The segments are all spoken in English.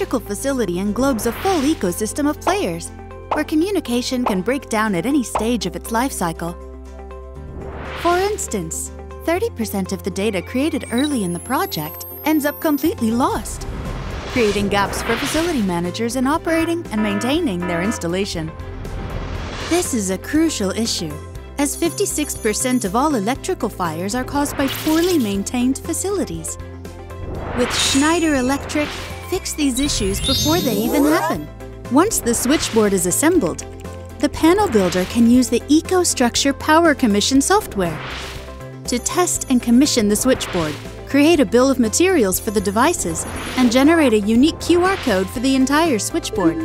electrical facility englobes a full ecosystem of players, where communication can break down at any stage of its life cycle. For instance, 30% of the data created early in the project ends up completely lost, creating gaps for facility managers in operating and maintaining their installation. This is a crucial issue, as 56% of all electrical fires are caused by poorly maintained facilities. With Schneider Electric, fix these issues before they even happen. Once the switchboard is assembled, the panel builder can use the EcoStruxure Power Commission software to test and commission the switchboard, create a bill of materials for the devices, and generate a unique QR code for the entire switchboard.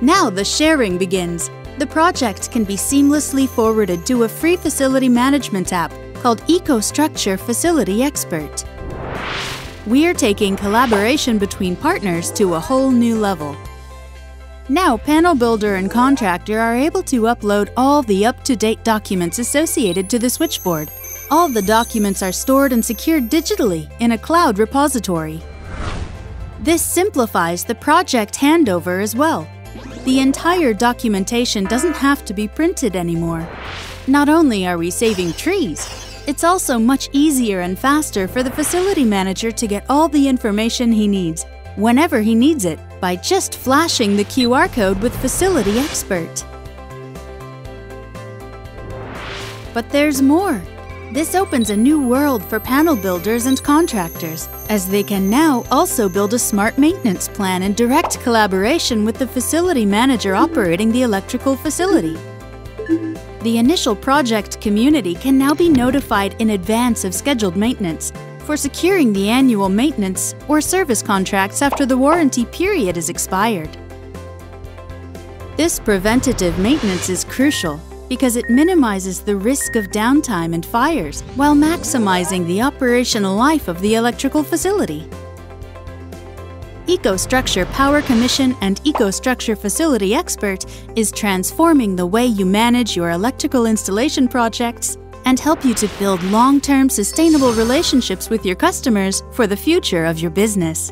Now the sharing begins. The project can be seamlessly forwarded to a free facility management app called EcoStruxure Facility Expert. We're taking collaboration between partners to a whole new level. Now, panel builder and contractor are able to upload all the up-to-date documents associated to the switchboard. All the documents are stored and secured digitally in a cloud repository. This simplifies the project handover as well. The entire documentation doesn't have to be printed anymore. Not only are we saving trees, it's also much easier and faster for the facility manager to get all the information he needs, whenever he needs it, by just flashing the QR code with Facility Expert. But there's more. This opens a new world for panel builders and contractors, as they can now also build a smart maintenance plan in direct collaboration with the facility manager operating the electrical facility. The initial project community can now be notified in advance of scheduled maintenance for securing the annual maintenance or service contracts after the warranty period is expired. This preventative maintenance is crucial because it minimizes the risk of downtime and fires while maximizing the operational life of the electrical facility. EcoStruxure Power Commission and EcoStruxure Facility Expert is transforming the way you manage your electrical installation projects and help you to build long-term sustainable relationships with your customers for the future of your business.